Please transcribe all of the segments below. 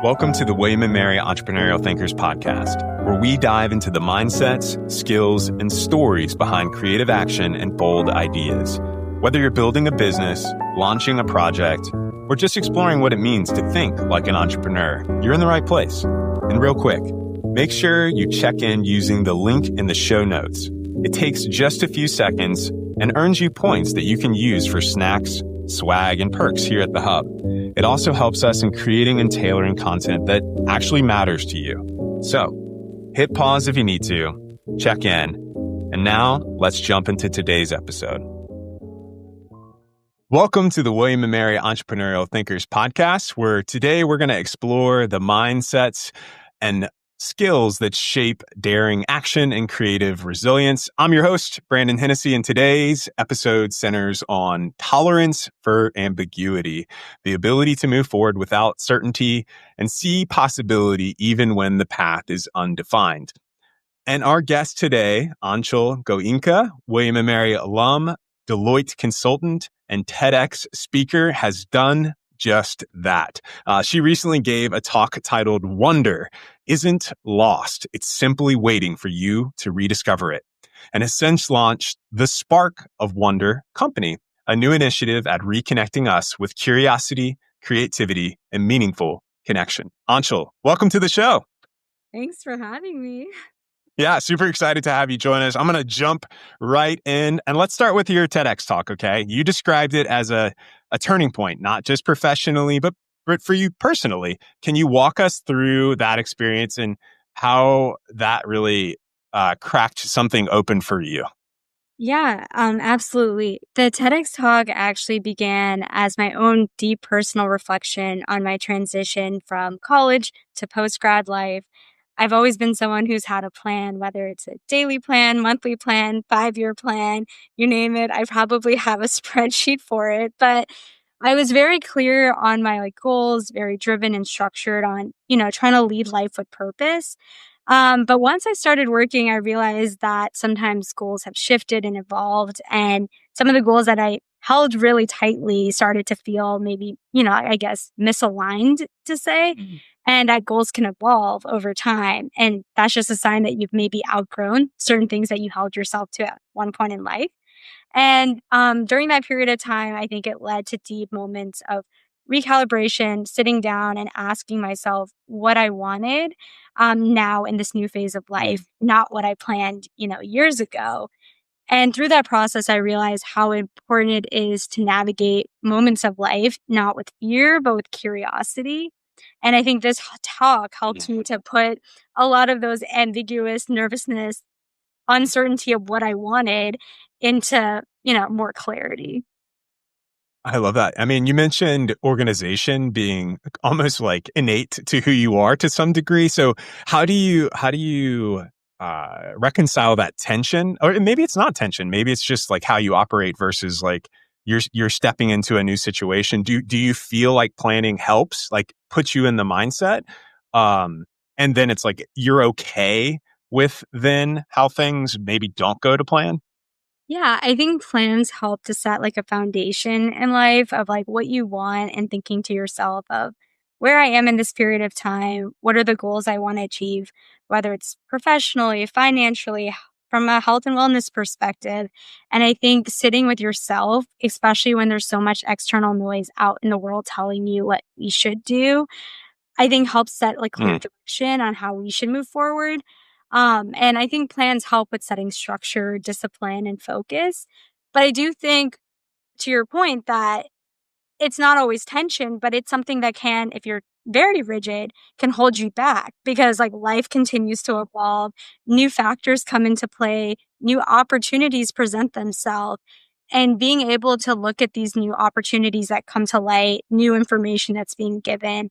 Welcome to the William Mary Entrepreneurial Thinkers podcast, where we dive into the mindsets, skills, and stories behind creative action and bold ideas. Whether you're building a business, launching a project, or just exploring what it means to think like an entrepreneur, you're in the right place. And real quick, make sure you check in using the link in the show notes. It takes just a few seconds and earns you points that you can use for snacks, swag, and perks here at the Hub. It also helps us in creating and tailoring content that actually matters to you. So, hit pause if you need to, check in, and now let's jump into today's episode. Welcome to the William and Mary Entrepreneurial Thinkers podcast, where today we're going to explore the mindsets and skills that shape daring action and creative resilience. I'm your host, Brandon Hennessey, and today's episode centers on tolerance for ambiguity, the ability to move forward without certainty and see possibility even when the path is undefined. And our guest today, Aanchal Goenka, William and Mary alum, Deloitte consultant, and TEDx speaker, has done just that. She recently gave a talk titled "Wonder Isn't Lost. It's Simply Waiting for You to Rediscover It," and has since launched the Spark of Wonder Company, a new initiative at reconnecting us with curiosity, creativity, and meaningful connection. Aanchal, welcome to the show. Thanks for having me. Yeah, super excited to have you join us. I'm going to jump right in, and let's start with your TEDx talk, okay? You described it as a turning point, not just professionally, but for you personally. Can you walk us through that experience and how that really cracked something open for you? Yeah, absolutely. The TEDx talk actually began as my own deep personal reflection on my transition from college to post-grad life. I've always been someone who's had a plan, whether it's a daily plan, monthly plan, 5-year plan, you name it. I probably have a spreadsheet for it, but I was very clear on my goals, very driven and structured on, trying to lead life with purpose. But once I started working, I realized that sometimes goals have shifted and evolved, and some of the goals that I held really tightly started to feel maybe, I guess misaligned to say. And that goals can evolve over time. And that's just a sign that you've maybe outgrown certain things that you held yourself to at one point in life. And during that period of time, I think it led to deep moments of recalibration, sitting down and asking myself what I wanted now in this new phase of life, not what I planned, years ago. And through that process, I realized how important it is to navigate moments of life, not with fear, but with curiosity. And I think this talk helped me to put a lot of those ambiguous nervousness, uncertainty of what I wanted into, more clarity. I love that. I mean, you mentioned organization being almost like innate to who you are to some degree. So how do you reconcile that tension? Or maybe it's not tension. Maybe it's just like how you operate versus like you're stepping into a new situation. Do you feel like planning helps, like puts you in the mindset? And then it's like you're okay with then how things maybe don't go to plan? Yeah, I think plans help to set a foundation in life of what you want and thinking to yourself of where I am in this period of time. What are the goals I want to achieve, whether it's professionally, financially, from a health and wellness perspective. And I think sitting with yourself, especially when there's so much external noise out in the world telling you what you should do, I think helps set clear direction on how we should move forward. And I think plans help with setting structure, discipline, and focus. But I do think, to your point, that it's not always tension, but it's something that can, if you're very rigid, can hold you back because life continues to evolve, new factors come into play, new opportunities present themselves. And being able to look at these new opportunities that come to light, new information that's being given,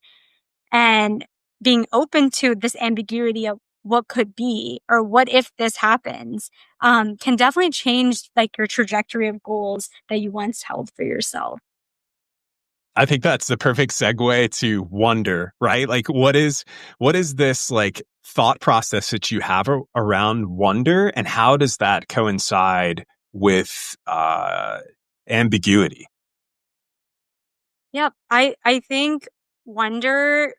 and being open to this ambiguity of what could be or what if this happens, can definitely change your trajectory of goals that you once held for yourself. I think that's the perfect segue to wonder, right? Like what is this thought process that you have around wonder, and how does that coincide with ambiguity? Yep. I think wonder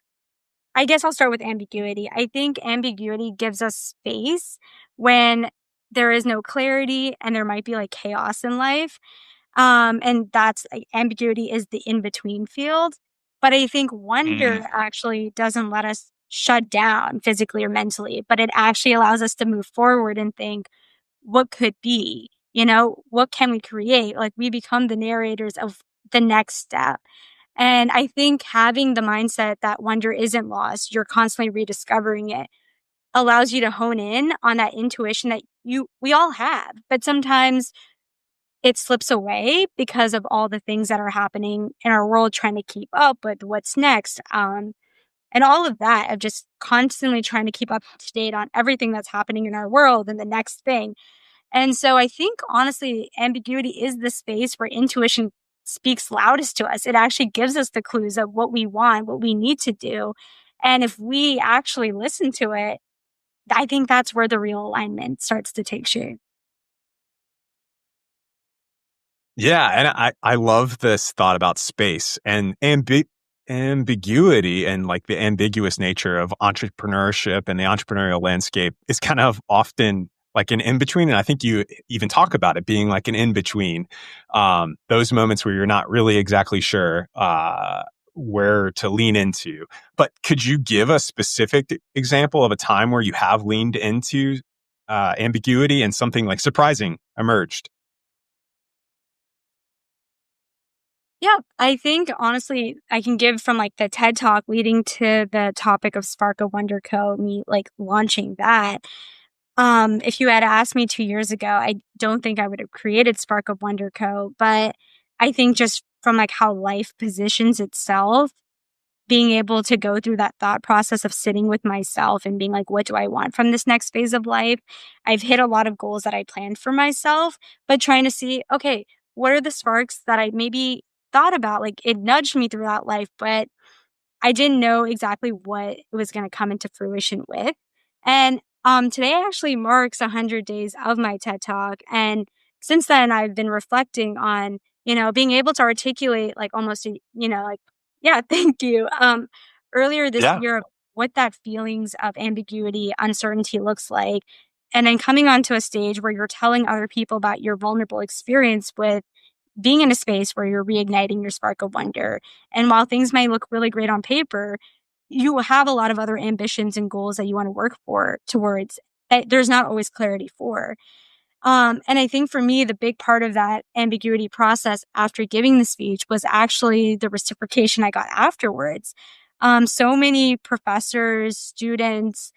I guess I'll start with ambiguity. I think ambiguity gives us space when there is no clarity and there might be like chaos in life. And that's like, ambiguity is the in between field. But I think Mm. wonder actually doesn't let us shut down physically or mentally, but it actually allows us to move forward and think, what could be? What can we create? Like we become the narrators of the next step. And I think having the mindset that wonder isn't lost, you're constantly rediscovering it, allows you to hone in on that intuition that we all have. But sometimes it slips away because of all the things that are happening in our world trying to keep up with what's next. And all of that of just constantly trying to keep up to date on everything that's happening in our world and the next thing. And so I think honestly, ambiguity is the space where intuition speaks loudest to us. It actually gives us the clues of what we want, what we need to do. And if we actually listen to it, I think that's where the real alignment starts to take shape. Yeah, and I love this thought about space and ambiguity and like the ambiguous nature of entrepreneurship and the entrepreneurial landscape is kind of often like an in between. And I think you even talk about it being like an in between. Those moments where you're not really exactly sure where to lean into. But could you give a specific example of a time where you have leaned into ambiguity and something like surprising emerged? Yeah, I think honestly, I can give from like the TED Talk leading to the topic of SparkofWonderCo, me like launching that. If you had asked me 2 years ago, I don't think I would have created SparkofWonderCo, but I think just from like how life positions itself, being able to go through that thought process of sitting with myself and being like, what do I want from this next phase of life? I've hit a lot of goals that I planned for myself, but trying to see, okay, what are the sparks that I maybe thought about? Like it nudged me throughout life, but I didn't know exactly what it was going to come into fruition with. And today actually marks 100 days of my TED Talk. And since then, I've been reflecting on, being able to articulate like almost, like, yeah, thank you. Earlier this Yeah. year, what that feelings of ambiguity, uncertainty looks like. And then coming onto a stage where you're telling other people about your vulnerable experience with being in a space where you're reigniting your spark of wonder. And while things might look really great on paper, you have a lot of other ambitions and goals that you want to work for towards that there's not always clarity for. And I think for me, the big part of that ambiguity process after giving the speech was actually the reciprocation I got afterwards. So many professors, students,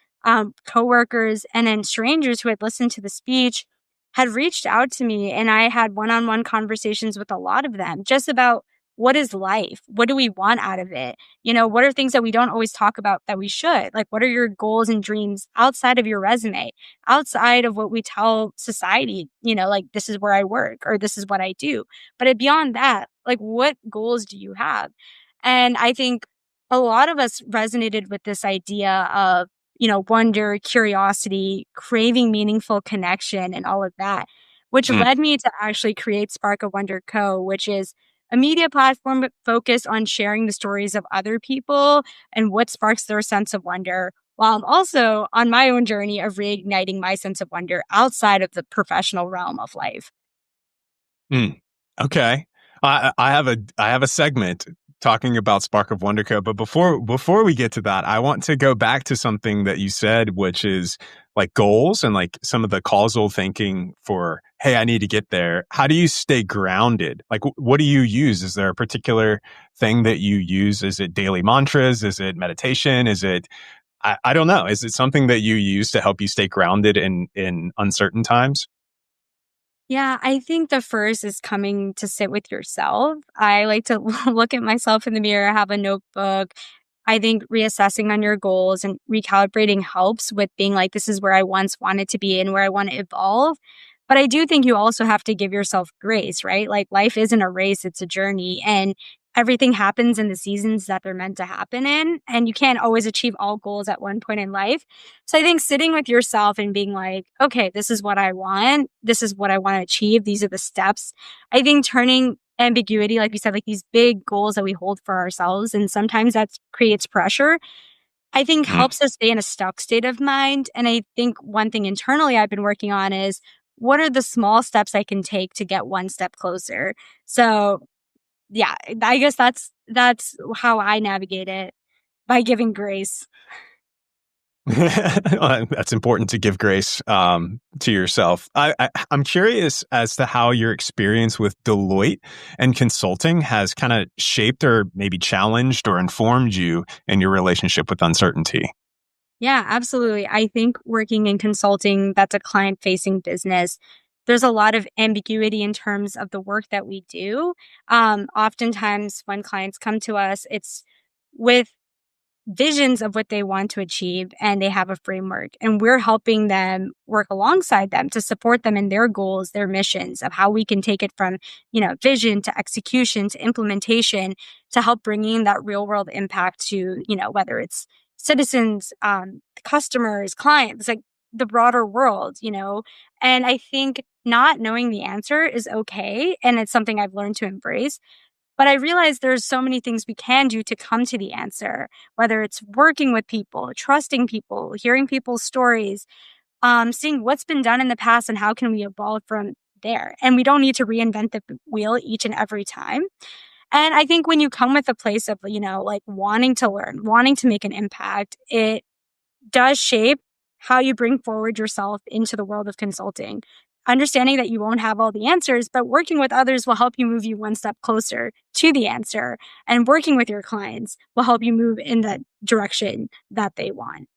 coworkers, and then strangers who had listened to the speech had reached out to me, and I had one-on-one conversations with a lot of them just about what is life? What do we want out of it? What are things that we don't always talk about that we should? Like, what are your goals and dreams outside of your resume? Outside of what we tell society, like this is where I work or this is what I do. But beyond that, like what goals do you have? And I think a lot of us resonated with this idea of, wonder, curiosity, craving meaningful connection and all of that, which Mm. led me to actually create Spark of Wonder Co., which is a media platform focused on sharing the stories of other people and what sparks their sense of wonder, while I'm also on my own journey of reigniting my sense of wonder outside of the professional realm of life. Mm. Okay. I have a segment talking about Spark of WonderCo, but before we get to that, I want to go back to something that you said, which is like goals and like some of the causal thinking for, hey, I need to get there. How do you stay grounded? Like, what do you use? Is there a particular thing that you use? Is it daily mantras? Is it meditation? Is it I don't know. Is it something that you use to help you stay grounded in uncertain times? Yeah, I think the first is coming to sit with yourself. I like to look at myself in the mirror, have a notebook. I think reassessing on your goals and recalibrating helps with being like, this is where I once wanted to be and where I want to evolve. But I do think you also have to give yourself grace, right? Like life isn't a race, it's a journey. And everything happens in the seasons that they're meant to happen in. And you can't always achieve all goals at one point in life. So I think sitting with yourself and being like, okay, this is what I want. This is what I want to achieve. These are the steps. I think turning ambiguity, like you said, like these big goals that we hold for ourselves. And sometimes that creates pressure. I think Mm. helps us stay in a stuck state of mind. And I think one thing internally I've been working on is what are the small steps I can take to get one step closer? So yeah, I guess that's how I navigate it by giving grace. That's important to give grace to yourself. I'm curious as to how your experience with Deloitte and consulting has kind of shaped or maybe challenged or informed you in your relationship with uncertainty. Yeah, absolutely. I think working in consulting, that's a client facing business. There's a lot of ambiguity in terms of the work that we do. Oftentimes, when clients come to us, it's with visions of what they want to achieve and they have a framework, and we're helping them work alongside them to support them in their goals, their missions of how we can take it from vision to execution to implementation to help bringing that real world impact to whether it's citizens, customers, clients, like the broader world. And I think not knowing the answer is okay, and it's something I've learned to embrace. But I realize there's so many things we can do to come to the answer, whether it's working with people, trusting people, hearing people's stories, seeing what's been done in the past and how can we evolve from there. And we don't need to reinvent the wheel each and every time. And I think when you come with a place of, like wanting to learn, wanting to make an impact, it does shape how you bring forward yourself into the world of consulting. Understanding that you won't have all the answers, but working with others will help you move you one step closer to the answer. And working with your clients will help you move in that direction that they want.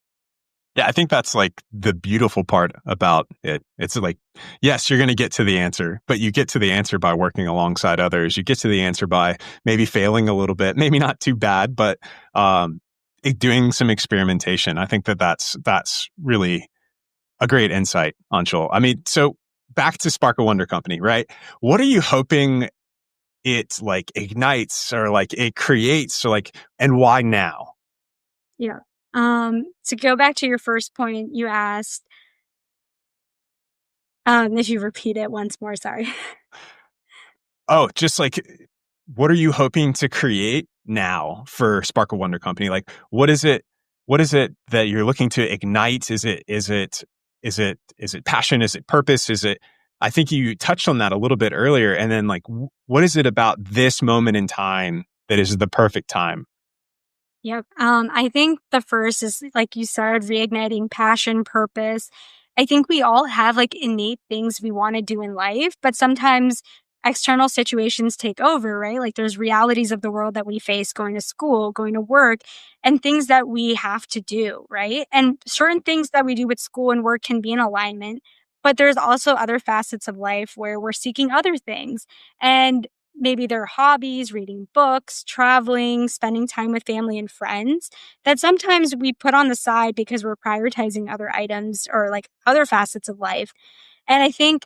Yeah, I think that's like the beautiful part about it. It's like, yes, you're going to get to the answer, but you get to the answer by working alongside others. You get to the answer by maybe failing a little bit, maybe not too bad, but doing some experimentation. I think that's really a great insight, Anchal. I mean, so back to Spark of Wonder Company, right? What are you hoping it like ignites or like it creates or like, and why now? Yeah. To go back to your first point, you asked, if you repeat it once more, sorry. Oh, just like, what are you hoping to create now for Spark of Wonder Company? Like, what is it? What is it that you're looking to ignite? Is it passion? Is it purpose? Is it? I think you touched on that a little bit earlier. And then, like, what is it about this moment in time that is the perfect time? Yep. I think the first is like you started reigniting passion, purpose. I think we all have like innate things we want to do in life, but sometimes external situations take over, right? Like there's realities of the world that we face going to school, going to work, and things that we have to do, right? And certain things that we do with school and work can be in alignment, but there's also other facets of life where we're seeking other things. And maybe their hobbies, reading books, traveling, spending time with family and friends that sometimes we put on the side because we're prioritizing other items or like other facets of life. And I think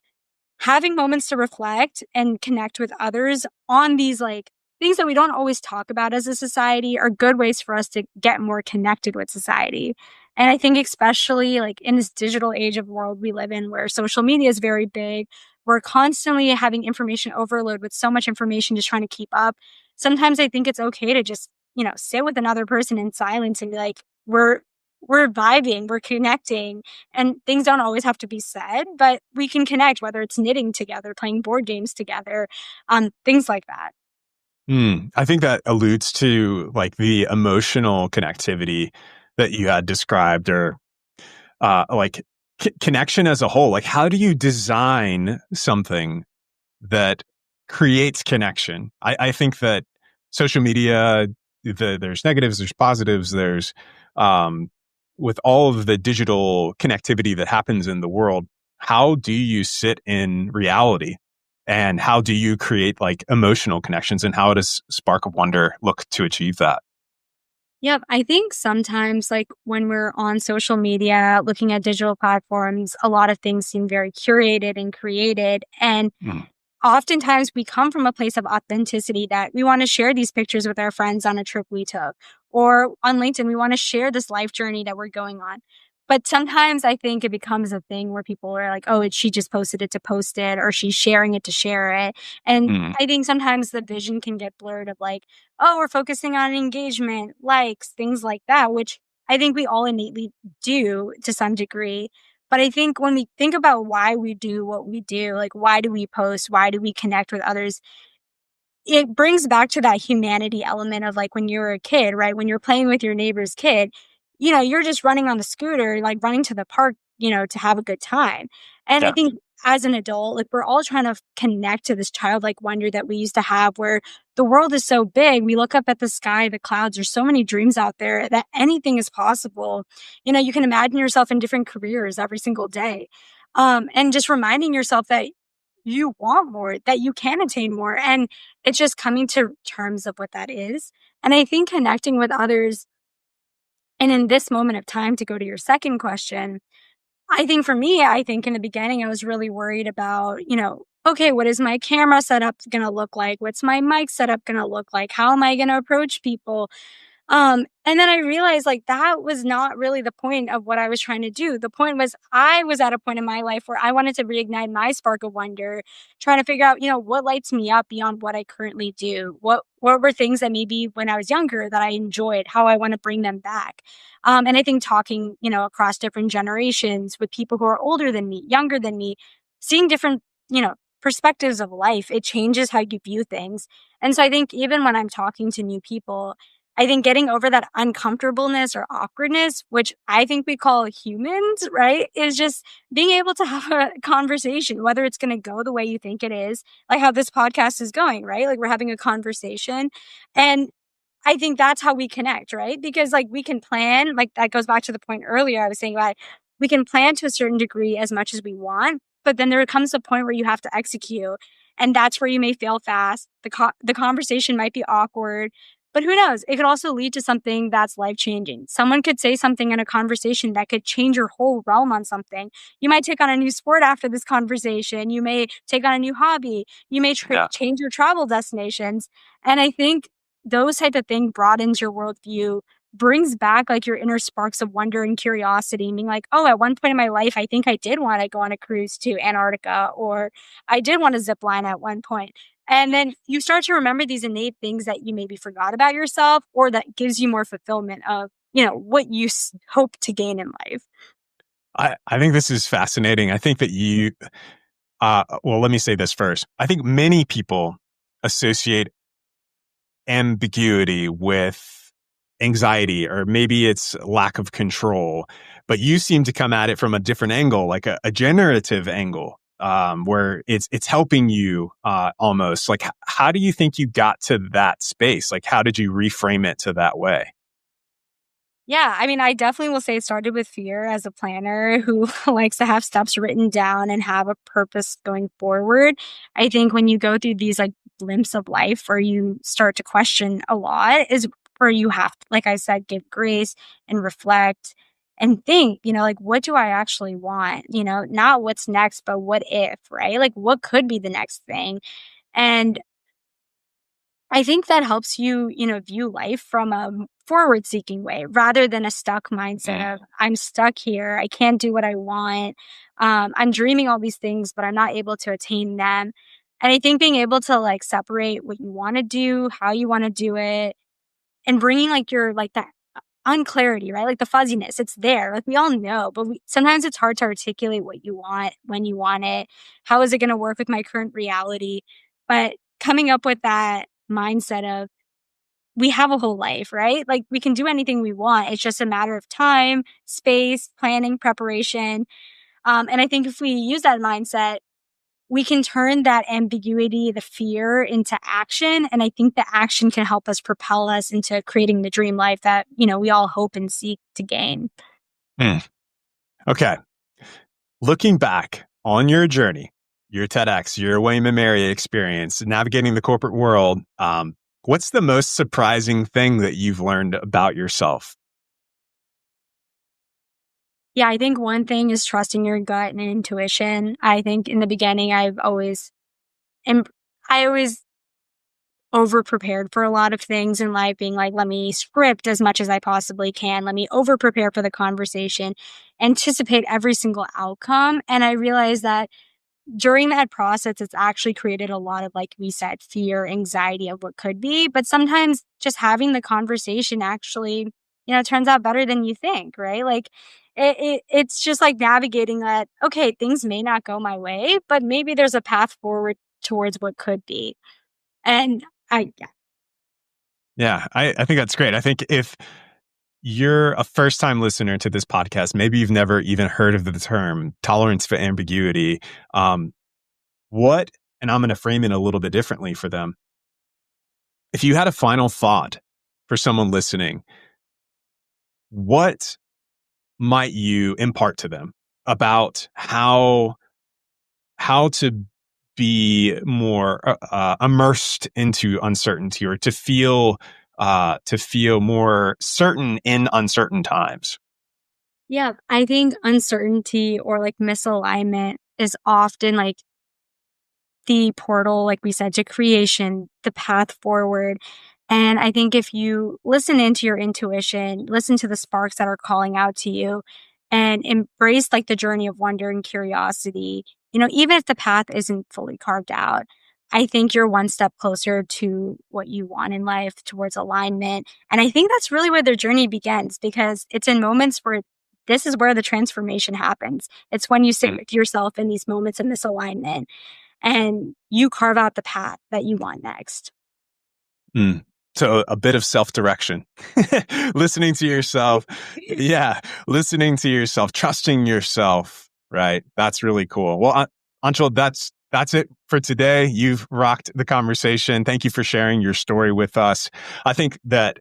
having moments to reflect and connect with others on these like things that we don't always talk about as a society are good ways for us to get more connected with society. And I think especially like in this digital age of world we live in where social media is very big, we're constantly having information overload with so much information just trying to keep up. Sometimes I think it's okay to just, sit with another person in silence and be like, we're vibing, we're connecting, and things don't always have to be said, but we can connect, whether it's knitting together, playing board games together, things like that. I think that alludes to like the emotional connectivity that you had described, or like connection as a whole. Like, how do you design something that creates connection? I think that social media, there's negatives, there's positives, there's um, with all of the digital connectivity that happens in the world. How do you sit in reality? And how do you create like emotional connections? And how does Spark of Wonder look to achieve that? Yep. I think sometimes, like when we're on social media, looking at digital platforms, a lot of things seem very curated and created. And Mm, oftentimes we come from a place of authenticity that we want to share these pictures with our friends on a trip we took, or on LinkedIn, we want to share this life journey that we're going on. But sometimes I think it becomes a thing where people are like, oh, she just posted it to post it, or she's sharing it to share it. And mm, I think sometimes the vision can get blurred of like, oh, we're focusing on engagement, likes, things like that, which I think we all innately do to some degree. But I think when we think about why we do what we do, like why do we post? Why do we connect with others? It brings back to that humanity element of like when you were a kid, right? When you're playing with your neighbor's kid, you're just running on the scooter, like running to the park, to have a good time. And I Yeah. think as an adult, like we're all trying to connect to this childlike wonder that we used to have where the world is so big. We look up at the sky, the clouds, there's so many dreams out there that anything is possible. You can imagine yourself in different careers every single day. And just reminding yourself that you want more, that you can attain more. And it's just coming to terms of what that is. And I think connecting with others, and in this moment of time, to go to your second question, I think for me, I think in the beginning, I was really worried about, okay, what is my camera setup going to look like? What's my mic setup going to look like? How am I going to approach people? And then I realized like that was not really the point of what I was trying to do. The point was I was at a point in my life where I wanted to reignite my spark of wonder, trying to figure out, what lights me up beyond what I currently do. What were things that maybe when I was younger that I enjoyed, how I want to bring them back. And I think talking, across different generations with people who are older than me, younger than me, seeing different, perspectives of life, it changes how you view things. And so I think even when I'm talking to new people, I think getting over that uncomfortableness or awkwardness, which I think we call humans, right, is just being able to have a conversation, whether it's going to go the way you think it is, like how this podcast is going, right? Like we're having a conversation. And I think that's how we connect, right? Because like we can plan, like that goes back to the point earlier I was saying about we can plan to a certain degree as much as we want, but then there comes a point where you have to execute. And that's where you may fail fast. The conversation might be awkward. But who knows? It could also lead to something that's life-changing. Someone could say something in a conversation that could change your whole realm on something. You might take on a new sport after this conversation. You may take on a new hobby. You may change your travel destinations. And I think those type of things broadens your worldview, brings back like your inner sparks of wonder and curiosity, being like, oh, at one point in my life, I think I did want to go on a cruise to Antarctica, or I did want to zip line at one point. And then you start to remember these innate things that you maybe forgot about yourself, or that gives you more fulfillment of, what you hope to gain in life. I think this is fascinating. I think that well, let me say this first. I think many people associate ambiguity with anxiety, or maybe it's lack of control, but you seem to come at it from a different angle, like a generative angle. Where it's helping you almost. Like, how do you think you got to that space? Like, how did you reframe it to that way? Yeah, I mean, I definitely will say it started with fear as a planner who likes to have steps written down and have a purpose going forward. I think when you go through these like blimps of life where you start to question a lot is where you have to, like I said, give grace and reflect and think, like, what do I actually want? Not what's next, but what if, right? Like, what could be the next thing? And I think that helps you, view life from a forward seeking way rather than a stuck mindset of I'm stuck here. I can't do what I want. I'm dreaming all these things, but I'm not able to attain them. And I think being able to like separate what you want to do, how you want to do it, and bringing like your like that unclarity, right? Like the fuzziness, it's there. Like we all know, but sometimes it's hard to articulate what you want, when you want it. How is it going to work with my current reality? But coming up with that mindset of we have a whole life, right? Like we can do anything we want. It's just a matter of time, space, planning, preparation. And I think if we use that mindset, we can turn that ambiguity, the fear into action. And I think the action can help us propel us into creating the dream life that, we all hope and seek to gain. Okay. Looking back on your journey, your TEDx, your William Mary experience, navigating the corporate world, what's the most surprising thing that you've learned about yourself? Yeah, I think one thing is trusting your gut and intuition. I think in the beginning, I always over prepared for a lot of things in life, being like, let me script as much as I possibly can. Let me over prepare for the conversation, anticipate every single outcome. And I realized that during that process, it's actually created a lot of, like we said, fear, anxiety of what could be. But sometimes just having the conversation actually it turns out better than you think, right? Like it's just like navigating that, okay, things may not go my way, but maybe there's a path forward towards what could be. And yeah. Yeah, I think that's great. I think if you're a first time listener to this podcast, maybe you've never even heard of the term tolerance for ambiguity. What, and I'm going to frame it a little bit differently for them. If you had a final thought for someone listening, what might you impart to them about how to be more immersed into uncertainty, or to feel more certain in uncertain times? Yeah, I think uncertainty or like misalignment is often like the portal, like we said, to creation, the path forward. And I think if you listen into your intuition, listen to the sparks that are calling out to you, and embrace like the journey of wonder and curiosity, even if the path isn't fully carved out, I think you're one step closer to what you want in life, towards alignment. And I think that's really where the journey begins, because it's in moments where this is where the transformation happens. It's when you sit with yourself in these moments of misalignment and you carve out the path that you want next. So a bit of self-direction, listening to yourself. Yeah. Listening to yourself, trusting yourself. Right. That's really cool. Well, Aanchal, that's it for today. You've rocked the conversation. Thank you for sharing your story with us. I think that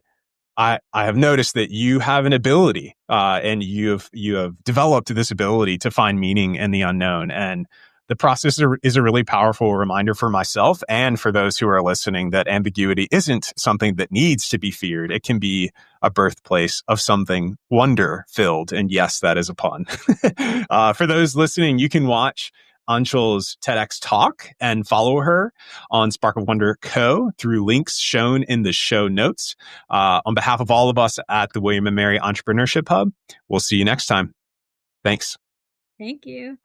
I have noticed that you have an ability, and you have developed this ability to find meaning in the unknown. And the process is a really powerful reminder for myself and for those who are listening that ambiguity isn't something that needs to be feared. It can be a birthplace of something wonder-filled. And yes, that is a pun. For those listening, you can watch Aanchal's TEDx talk and follow her on SparkofWonderCo through links shown in the show notes. On behalf of all of us at the William and Mary Entrepreneurship Hub, we'll see you next time. Thanks. Thank you.